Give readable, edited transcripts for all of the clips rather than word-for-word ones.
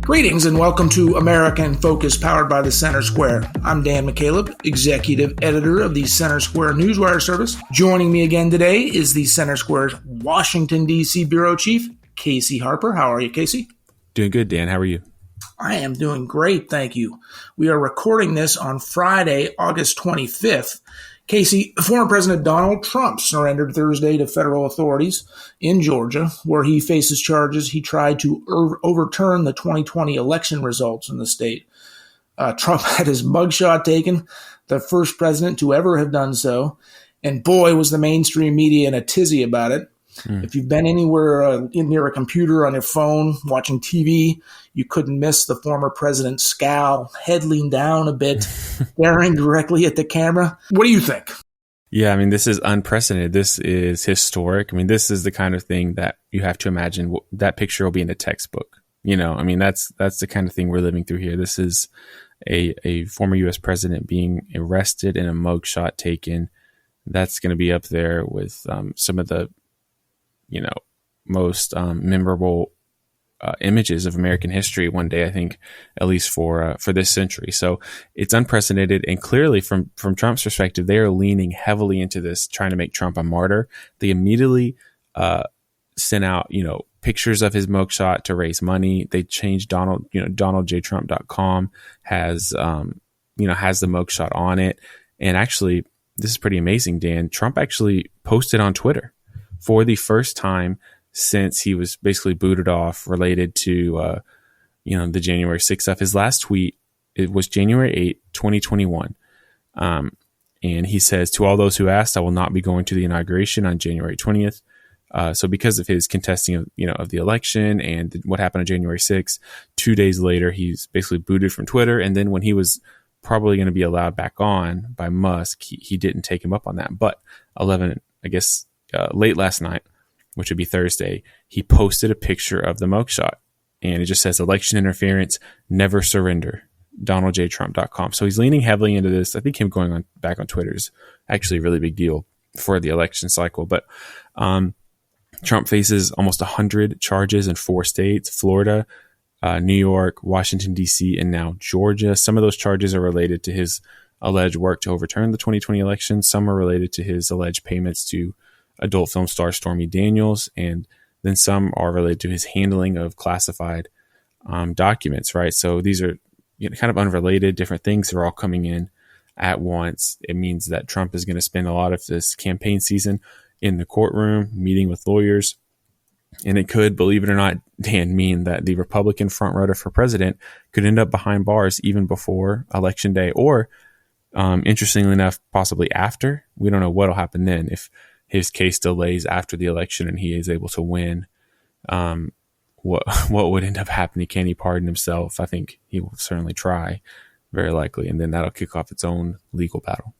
Greetings and welcome to America in Focus, powered by the Center Square. I'm Dan McCaleb, executive editor of the Center Square Newswire service. Joining me again today is the Center Square's Washington, D.C. bureau chief, Casey Harper. How are you, Casey? Doing good, Dan. How are you? I am doing great, thank you. We are recording this on Friday, August 25th. Casey, former President Donald Trump surrendered Thursday to federal authorities in Georgia, where he faces charges he tried to overturn the 2020 election results in the state. Trump had his mugshot taken, the first president to ever have done so, and boy, was the mainstream media in a tizzy about it. If you've been anywhere near a computer on your phone watching TV, you couldn't miss the former president's scowl, head leaned down a bit, staring directly at the camera. What do you think? Yeah, I mean, this is unprecedented. This is historic. I mean, this is the kind of thing that you have to imagine that picture will be in a textbook. You know, I mean, that's the kind of thing we're living through here. This is a former U.S. president being arrested and a mugshot taken. That's going to be up there with some of the most memorable images of American history one day, I think, at least for this century. So it's unprecedented. And clearly from Trump's perspective, they are leaning heavily into this, trying to make Trump a martyr. They immediately sent out, pictures of his mugshot to raise money. They changed DonaldJTrump.com has the mugshot on it. And actually, this is pretty amazing, Dan. Trump actually posted on Twitter for the first time since he was basically booted off related to, the January 6th stuff. His last tweet, it was January 8th, 2021. And he says, "To all those who asked, I will not be going to the inauguration on January 20th. So because of his contesting of the election and what happened on January 6th, 2 days later, he's basically booted from Twitter. And then when he was probably going to be allowed back on by Musk, he didn't take him up on that. But late last night, which would be Thursday, he posted a picture of the mugshot, and it just says election interference, never surrender, DonaldJTrump.com. So he's leaning heavily into this. I think him going back on Twitter is actually a really big deal for the election cycle. But Trump faces almost 100 charges in 4 states, Florida, New York, Washington, D.C., and now Georgia. Some of those charges are related to his alleged work to overturn the 2020 election. Some are related to his alleged payments to adult film star Stormy Daniels, and then some are related to his handling of classified documents, right? So these are kind of unrelated, different things. They're all coming in at once. It means that Trump is going to spend a lot of this campaign season in the courtroom, meeting with lawyers, and it could, believe it or not, Dan, mean that the Republican frontrunner for president could end up behind bars even before Election Day, or interestingly enough, possibly after. We don't know what'll happen then. If his case delays after the election and he is able to win, what would end up happening? Can he pardon himself? I think he will certainly try, very likely, and then that'll kick off its own legal battle.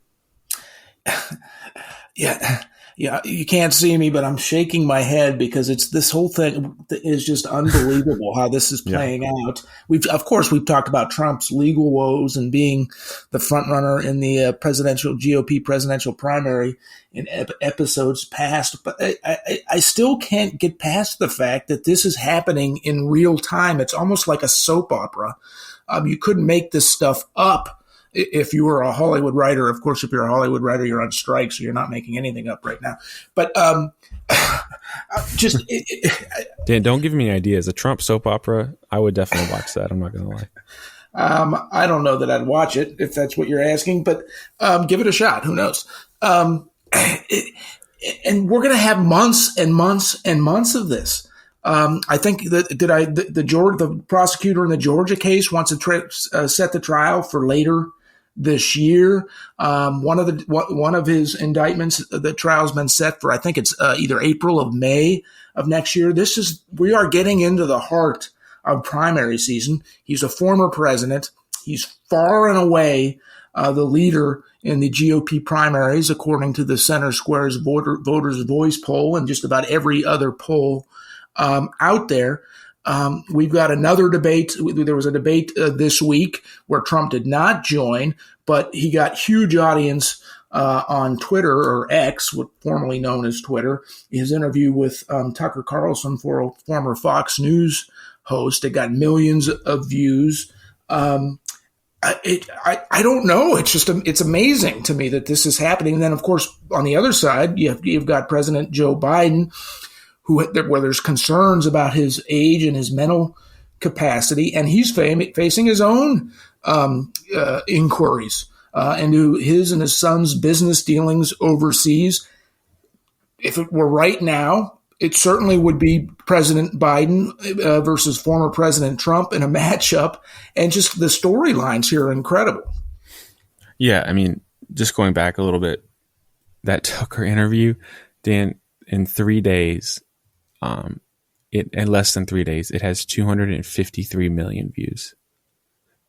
Yeah, you can't see me, but I'm shaking my head because this whole thing is just unbelievable how this is playing out. We've talked about Trump's legal woes and being the front runner in the GOP presidential primary in episodes past, but I still can't get past the fact that this is happening in real time. It's almost like a soap opera. You couldn't make this stuff up. If you were a Hollywood writer. Of course, if you're a Hollywood writer, you're on strike, so you're not making anything up right now. But Dan, don't give me ideas. A Trump soap opera, I would definitely watch that. I'm not going to lie. I don't know that I'd watch it if that's what you're asking, but give it a shot. Who knows? And we're going to have months and months and months of this. I think that the prosecutor in the Georgia case wants to set the trial for later this year. One of his indictments, the trial's been set for, I think it's either April or May of next year. We are getting into the heart of primary season. He's a former president. He's far and away the leader in the GOP primaries, according to the Center Square's Voters' Voice poll and just about every other poll out there. We've got another debate. There was a debate this week where Trump did not join, but he got huge audience on Twitter, or X, what formerly known as Twitter. His interview with Tucker Carlson, former Fox News post. It got millions of views. I don't know. It's just it's amazing to me that this is happening. And then, of course, on the other side, you've got President Joe Biden, where there's concerns about his age and his mental capacity, and he's facing his own inquiries into his and his son's business dealings overseas. If it were right now, it certainly would be President Biden versus former President Trump in a matchup, and just the storylines here are incredible. Yeah, I mean, just going back a little bit, that Tucker interview, Dan, in 3 days, in less than 3 days, it has 253 million views,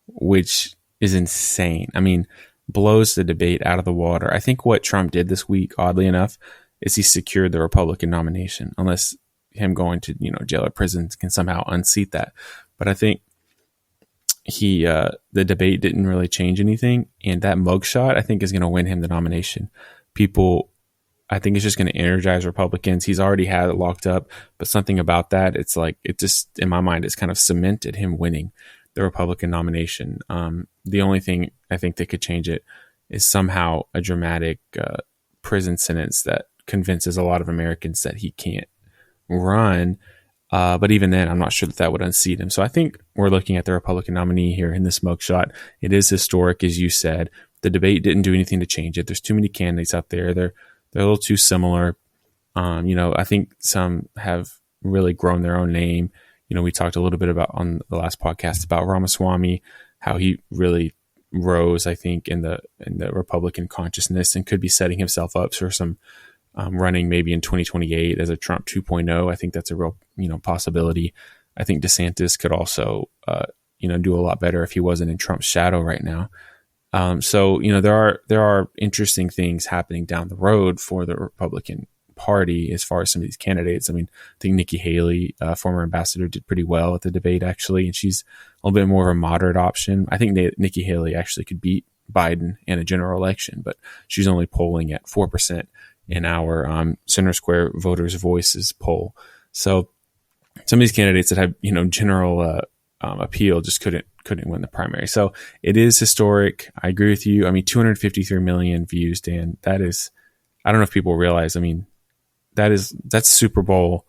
which is insane. I mean, blows the debate out of the water. I think what Trump did this week, oddly enough, is he secured the Republican nomination, unless him going to jail or prison can somehow unseat that. But I think the debate didn't really change anything, and that mugshot I think is going to win him the nomination. I think it's just going to energize Republicans. He's already had it locked up, but something about that, it's like it just in my mind it's kind of cemented him winning the Republican nomination. The only thing I think that could change it is somehow a dramatic prison sentence that convinces a lot of Americans that he can't run. But even then, I'm not sure that would unseat him. So I think we're looking at the Republican nominee here in this mugshot. It is historic, as you said. The debate didn't do anything to change it. There's too many candidates out there. They're a little too similar. I think some have really grown their own name. We talked a little bit about on the last podcast about Ramaswamy, how he really rose, I think, in the Republican consciousness and could be setting himself up for some running maybe in 2028 as a Trump 2.0. I think that's a real, possibility. I think DeSantis could also, do a lot better if he wasn't in Trump's shadow right now. So there are interesting things happening down the road for the Republican Party as far as some of these candidates. I mean, I think Nikki Haley, former ambassador, did pretty well at the debate, actually, and she's a little bit more of a moderate option. I think Nikki Haley actually could beat Biden in a general election, but she's only polling at 4% in our Center Square Voters' Voices poll. So some of these candidates that have general appeal just couldn't win the primary. So it is historic. I agree with you. I mean, 253 million views, Dan. That is, I don't know if people realize. I mean, that's Super Bowl,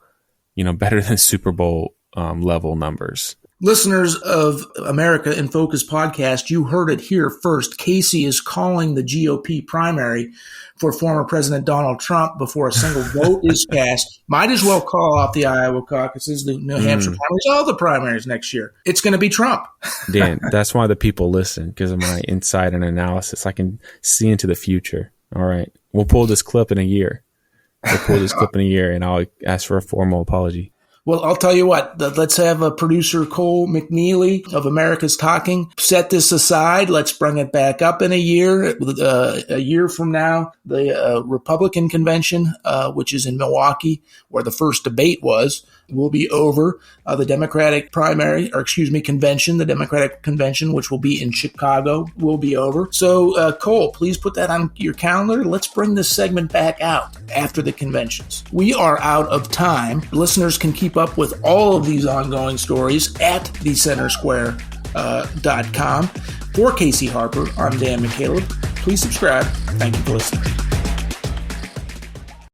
better than Super Bowl level numbers. Listeners of America in Focus podcast, you heard it here first. Casey is calling the GOP primary for former President Donald Trump before a single vote is cast. Might as well call off the Iowa caucuses, the New Hampshire primaries, all the primaries next year. It's going to be Trump. Dan, that's why the people listen, because of my insight and analysis. I can see into the future. All right. We'll pull this clip in a year. And I'll ask for a formal apology. Well, I'll tell you what, let's have a producer Cole McNeely of America's Talking set this aside. Let's bring it back up in a year. A year from now, the Republican convention, which is in Milwaukee, where the first debate was, will be over. The Democratic convention, the Democratic convention, which will be in Chicago, will be over. So, Cole, please put that on your calendar. Let's bring this segment back out after the conventions. We are out of time. Listeners can keep up with all of these ongoing stories at thecentersquare.com. For Casey Harper, I'm Dan McCaleb. Please subscribe. Thank you for listening.